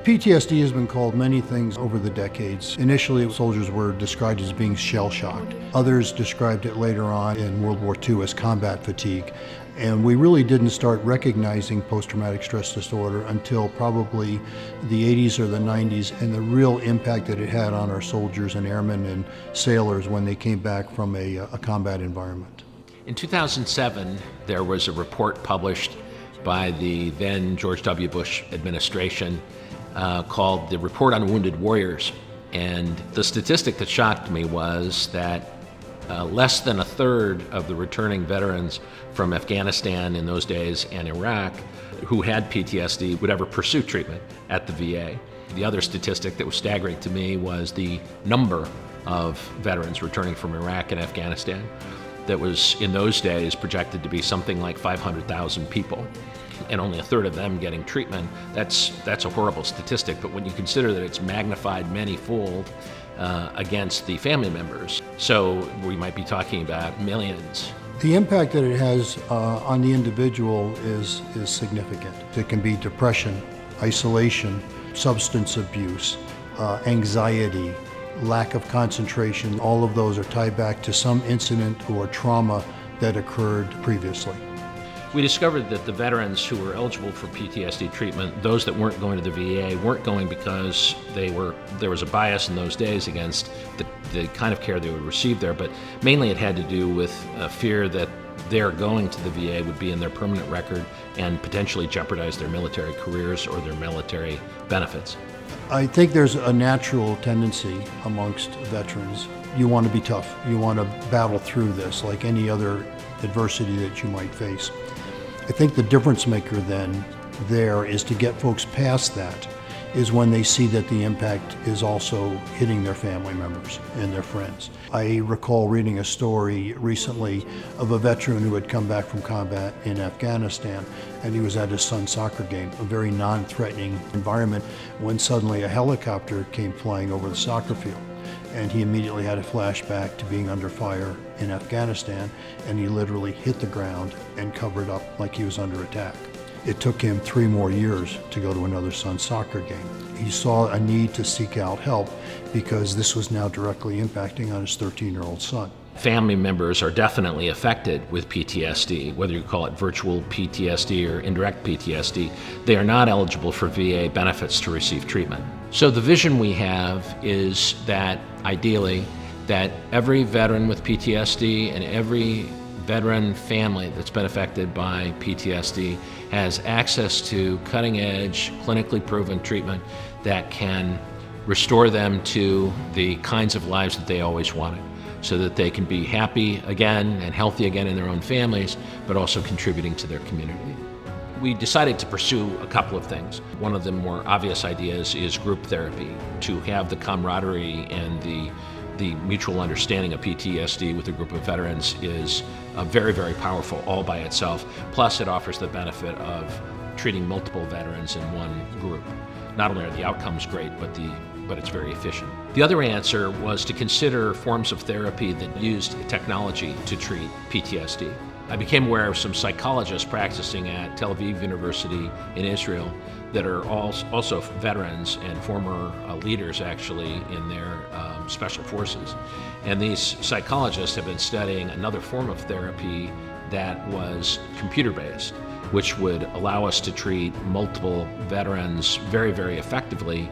PTSD has been called many things over the decades. Initially, soldiers were described as being shell-shocked. Others described it later on in World War II as combat fatigue. And we really didn't start recognizing post-traumatic stress disorder until probably the 80s or the 90s, and the real impact that it had on our soldiers and airmen and sailors when they came back from a combat environment. In 2007, there was a report published by the then George W. Bush administration called the Report on Wounded Warriors. And the statistic that shocked me was that less than a third of the returning veterans from Afghanistan in those days and Iraq who had PTSD would ever pursue treatment at the VA. The other statistic that was staggering to me was the number of veterans returning from Iraq and Afghanistan that was in those days projected to be something like 500,000 people, and only a third of them getting treatment. That's a horrible statistic, but when you consider that it's magnified many-fold against the family members, so we might be talking about millions. The impact that it has on the individual is significant. It can be depression, isolation, substance abuse, anxiety, lack of concentration. All of those are tied back to some incident or trauma that occurred previously. We discovered that the veterans who were eligible for PTSD treatment, those that weren't going to the VA, weren't going because there was a bias in those days against the kind of care they would receive there, but mainly it had to do with a fear that their going to the VA would be in their permanent record and potentially jeopardize their military careers or their military benefits. I think there's a natural tendency amongst veterans. You want to be tough. You want to battle through this like any other adversity that you might face. I think the difference maker then there is to get folks past that is when they see that the impact is also hitting their family members and their friends. I recall reading a story recently of a veteran who had come back from combat in Afghanistan, and he was at his son's soccer game, a very non-threatening environment, when suddenly a helicopter came flying over the soccer field. And he immediately had a flashback to being under fire in Afghanistan, and he literally hit the ground and covered up like he was under attack. It took him 3 more years to go to another son's soccer game. He saw a need to seek out help because this was now directly impacting on his 13-year-old son. Family members are definitely affected with PTSD, whether you call it virtual PTSD or indirect PTSD. They are not eligible for VA benefits to receive treatment. So the vision we have is that ideally that every veteran with PTSD and every veteran family that's been affected by PTSD has access to cutting-edge, clinically proven treatment that can restore them to the kinds of lives that they always wanted, so that they can be happy again and healthy again in their own families, but also contributing to their community. We decided to pursue a couple of things. One of the more obvious ideas is group therapy, to have the camaraderie and the mutual understanding of PTSD with a group of veterans is very, very powerful all by itself. Plus, it offers the benefit of treating multiple veterans in one group. Not only are the outcomes great, but it's very efficient. The other answer was to consider forms of therapy that used technology to treat PTSD. I became aware of some psychologists practicing at Tel Aviv University in Israel that are also veterans and former leaders actually in their special forces. And these psychologists have been studying another form of therapy that was computer-based, which would allow us to treat multiple veterans very, very effectively,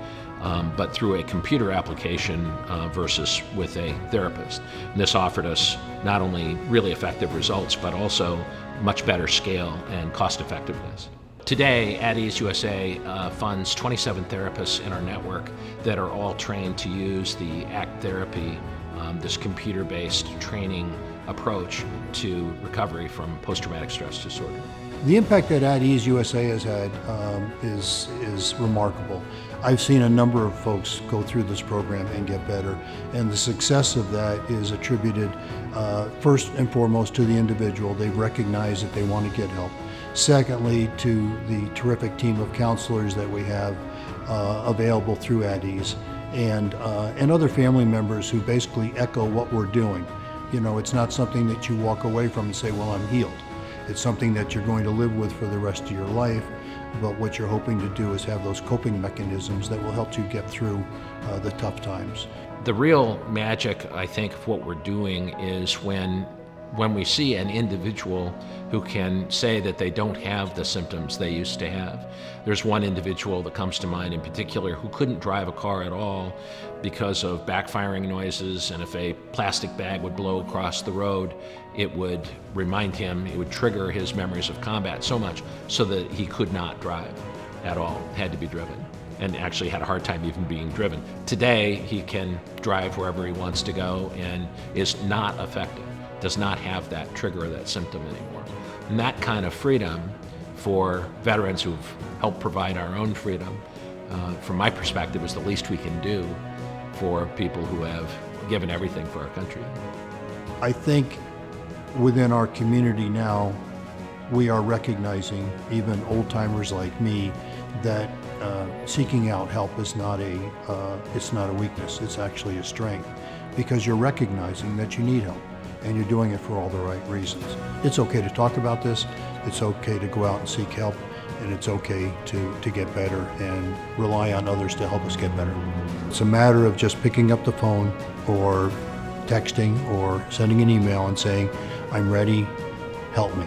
but through a computer application versus with a therapist. And this offered us not only really effective results, but also much better scale and cost effectiveness. Today, At Ease USA funds 27 therapists in our network that are all trained to use the ACT therapy, this computer-based training approach to recovery from post-traumatic stress disorder. The impact that At Ease USA has had is remarkable. I've seen a number of folks go through this program and get better, and the success of that is attributed first and foremost to the individual. They've recognized that they want to get help. Secondly, to the terrific team of counselors that we have available through At Ease, and other family members who basically echo what we're doing. You know, it's not something that you walk away from and say, well, I'm healed. It's something that you're going to live with for the rest of your life, but what you're hoping to do is have those coping mechanisms that will help you get through the tough times. The real magic, I think, of what we're doing is when we see an individual who can say that they don't have the symptoms they used to have. There's one individual that comes to mind in particular who couldn't drive a car at all because of backfiring noises, and if a plastic bag would blow across the road, it would remind him, it would trigger his memories of combat so much so that he could not drive at all, had to be driven, and actually had a hard time even being driven. Today, he can drive wherever he wants to go and is not affected, does not have that trigger or that symptom anymore. And that kind of freedom for veterans who've helped provide our own freedom, from my perspective, is the least we can do for people who have given everything for our country. I think within our community now, we are recognizing, even old-timers like me, that seeking out help is not a weakness, it's actually a strength, because you're recognizing that you need help, and you're doing it for all the right reasons. It's okay to talk about this, it's okay to go out and seek help, and it's okay to get better and rely on others to help us get better. It's a matter of just picking up the phone or texting or sending an email and saying, "I'm ready, help me."